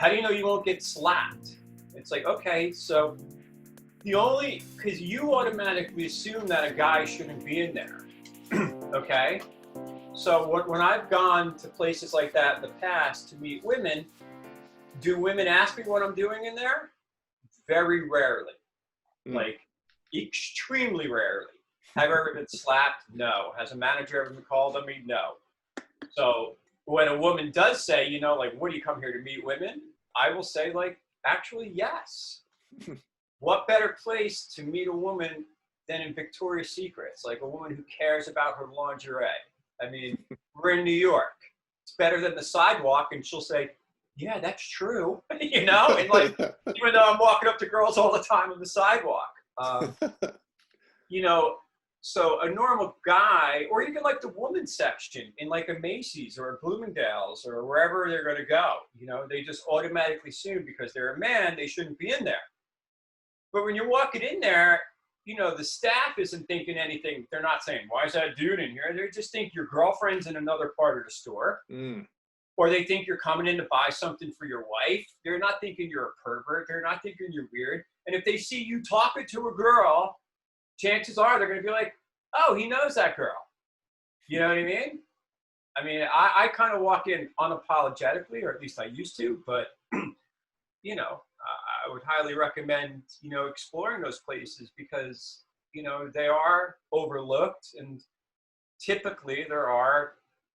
How do you know you won't get slapped? It's like, okay, so because you automatically assume that a guy shouldn't be in there. Okay? So when I've gone to places like that in the past to meet women, do women ask me what I'm doing in there? Very rarely. Like, extremely rarely. Have I ever been slapped? No. Has a manager ever been called on me? No. So when a woman does say, like, what do you come here to meet women? I will say, like, actually, yes. What better place to meet a woman than in Victoria's Secrets? Like a woman who cares about her lingerie. I mean, we're in New York. It's better than the sidewalk. And she'll say, yeah, that's true. And like, even though I'm walking up to girls all the time on the sidewalk, so a normal guy, or even like the women's section in like a Macy's or a Bloomingdale's or wherever they're going to go, they just automatically assume because they're a man, they shouldn't be in there. But when you're walking in there, the staff isn't thinking anything. They're not saying, why is that dude in here? They just think your girlfriend's in another part of the store. Or they think you're coming in to buy something for your wife. They're not thinking you're a pervert. They're not thinking you're weird. And if they see you talking to a girl, chances are they're going to be like, oh, he knows that girl. You know what I mean? I mean, I kind of walk in unapologetically, or at least I used to, but, I would highly recommend, exploring those places because, they are overlooked, and typically there are.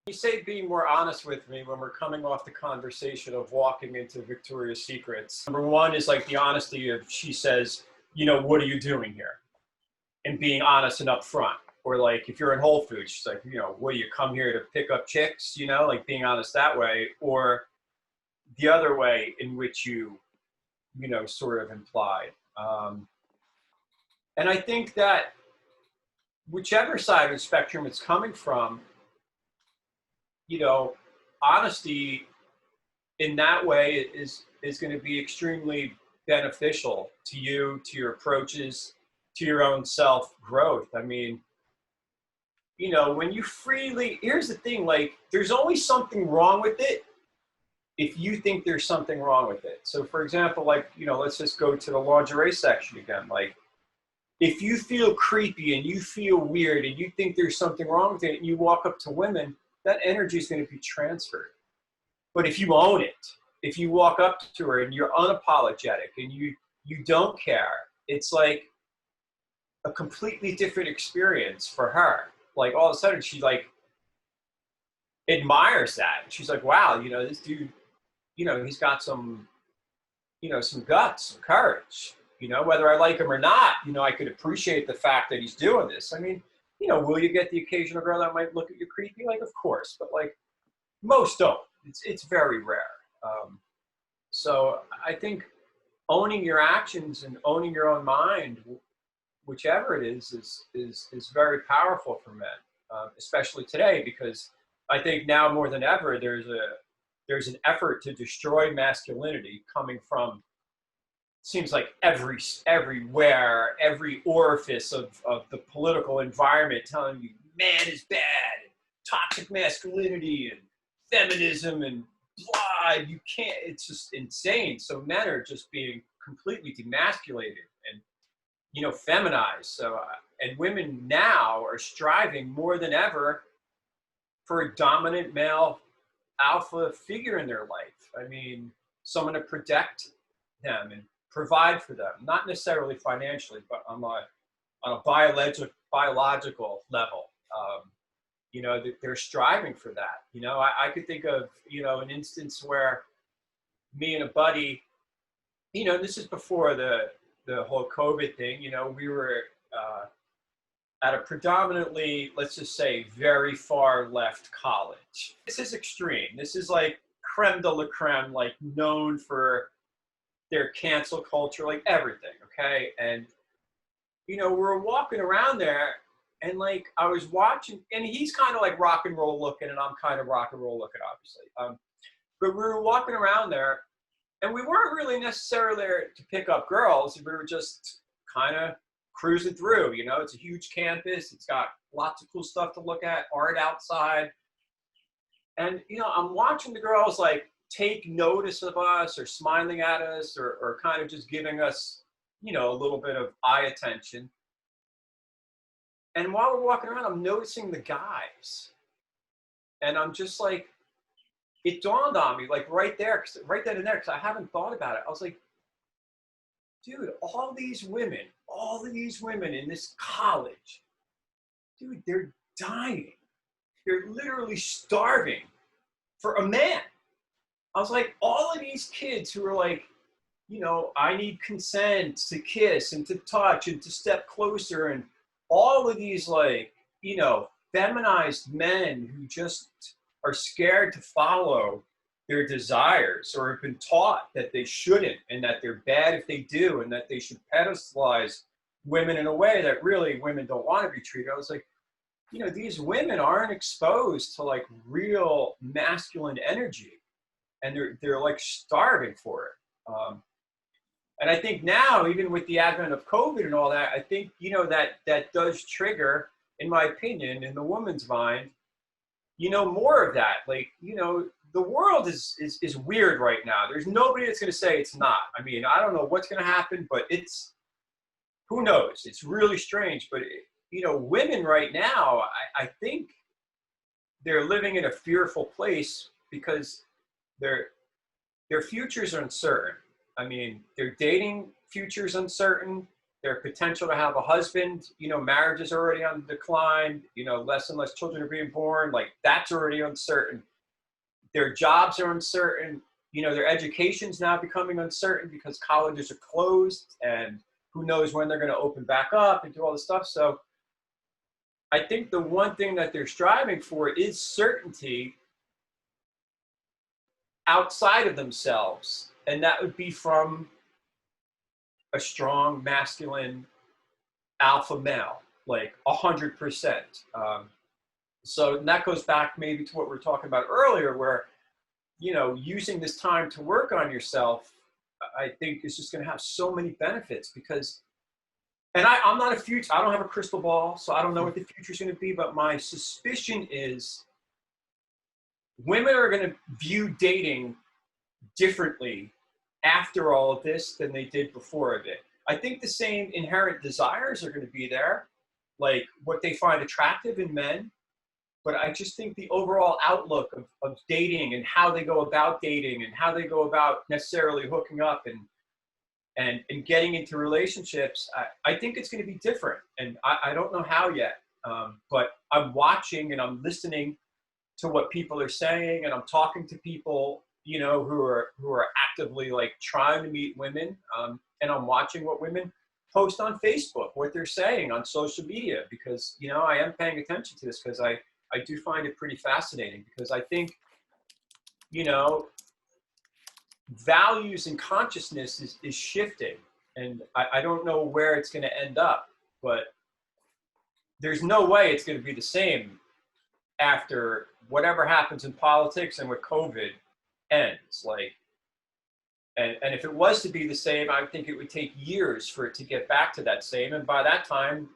You say being more honest with me when we're coming off the conversation of walking into Victoria's Secrets. Number one is like the honesty of, she says, what are you doing here? And being honest and upfront. Or like if you're in Whole Foods, she's like, what do you come here to pick up chicks? Like being honest that way. Or the other way in which you sort of implied. And I think that whichever side of the spectrum it's coming from, honesty in that way is going to be extremely beneficial to you, to your approaches, to your own self-growth. I mean, when you here's the thing, like, there's only something wrong with it if you think there's something wrong with it. So for example, like, let's just go to the lingerie section again. Like, if you feel creepy and you feel weird and you think there's something wrong with it and you walk up to women, that energy is going to be transferred. But if you own it, if you walk up to her and you're unapologetic and you don't care, it's like a completely different experience for her. Like all of a sudden she like admires that. She's like, wow, this dude, he's got some, some guts, some courage, whether I like him or not, I could appreciate the fact that he's doing this. I mean, will you get the occasional girl that might look at you creepy? Like, of course, but like most don't. It's very rare. So I think owning your actions and owning your own mind, whichever it is very powerful for men, especially today, because I think now more than ever there's an effort to destroy masculinity coming from, seems like everywhere, every orifice of the political environment telling you man is bad, and toxic masculinity and feminism and blah, you can't, it's just insane. So men are just being completely demasculated and, feminized. So, and women now are striving more than ever for a dominant male alpha figure in their life. I mean, someone to protect them and provide for them, not necessarily financially, but on a biological level. They're striving for that. I could think of, an instance where me and a buddy, this is before the whole COVID thing, we were at a predominantly, let's just say, very far left college. This is extreme. This is like creme de la creme, like known for their cancel culture, like everything, okay? And, we're walking around there and like I was watching, and he's kind of like rock and roll looking and I'm kind of rock and roll looking, obviously. But we were walking around there and we weren't really necessarily there to pick up girls. We were just kind of cruising through, it's a huge campus. It's got lots of cool stuff to look at, art outside. And, I'm watching the girls like take notice of us or smiling at us or kind of just giving us, you know, a little bit of eye attention. And while we're walking around, I'm noticing the guys. And I'm just like, it dawned on me, like right there, right then and there, because I haven't thought about it. I was like, dude, all these women in this college, dude, they're dying. They're literally starving for a man. I was like, all of these kids who are like, you know, I need consent to kiss and to touch and to step closer, and all of these like, you know, feminized men who just are scared to follow their desires or have been taught that they shouldn't and that they're bad if they do and that they should pedestalize women in a way that really women don't want to be treated. I was like, you know, these women aren't exposed to like real masculine energy, and they're like starving for it. And I think now, even with the advent of COVID and all that, I think, you know, that does trigger, in my opinion, in the woman's mind, you know, more of that. Like, you know, the world is weird right now. There's nobody that's going to say it's not. I mean, I don't know what's going to happen, but who knows? It's really strange. But, you know, women right now, I think they're living in a fearful place because their futures are uncertain. I mean, their dating future's uncertain. Their potential to have a husband, you know, marriage is already on the decline. You know, less and less children are being born. Like, that's already uncertain. Their jobs are uncertain. You know, their education's now becoming uncertain because colleges are closed, and who knows when they're going to open back up and do all this stuff. So I think the one thing that they're striving for is certainty outside of themselves. And that would be from a strong, masculine, alpha male, like 100%. So and that goes back maybe to what we were talking about earlier, where, you know, using this time to work on yourself, I think is just going to have so many benefits because, and I'm not I don't have a crystal ball, so I don't know what the future is going to be, but my suspicion is women are going to view dating differently after all of this than they did before of it. I think the same inherent desires are going to be there, like what they find attractive in men. But I just think the overall outlook of dating and how they go about dating and how they go about necessarily hooking up and getting into relationships, I think it's going to be different. And I don't know how yet, but I'm watching and I'm listening to what people are saying, and I'm talking to people, you know, who are actively like trying to meet women, and I'm watching what women post on Facebook, what they're saying on social media, because, you know, I am paying attention to this because I do find it pretty fascinating, because I think, you know, values and consciousness is shifting, and I don't know where it's going to end up, but there's no way it's going to be the same after whatever happens in politics and with COVID ends. Like, and if it was to be the same, I think it would take years for it to get back to that same. And by that time,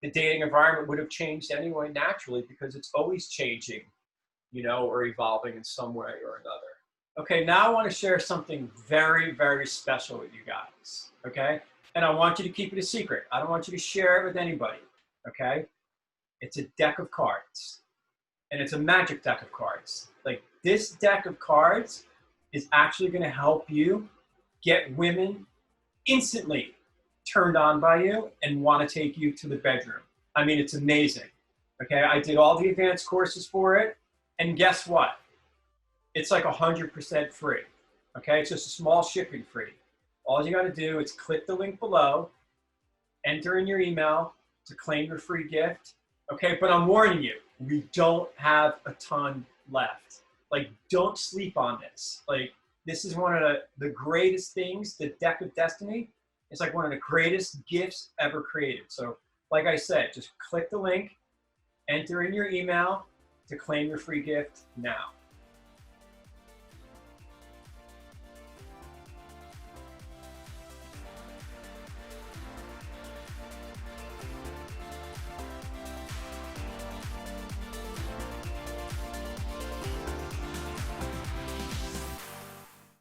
the dating environment would have changed anyway, naturally, because it's always changing, you know, or evolving in some way or another. Okay, now I want to share something very, very special with you guys, okay? And I want you to keep it a secret. I don't want you to share it with anybody, okay? It's a deck of cards, and it's a magic deck of cards. Like, this deck of cards is actually going to help you get women instantly turned on by you and want to take you to the bedroom. I mean, it's amazing. Okay, I did all the advanced courses for it, and guess what? It's like 100% free. Okay, it's just a small shipping fee. All you got to do is click the link below, enter in your email to claim your free gift. Okay, but I'm warning you, we don't have a ton left. Like, don't sleep on this. Like, this is one of the greatest things. The Deck of Destiny is like one of the greatest gifts ever created. So, like I said, just click the link, enter in your email to claim your free gift now.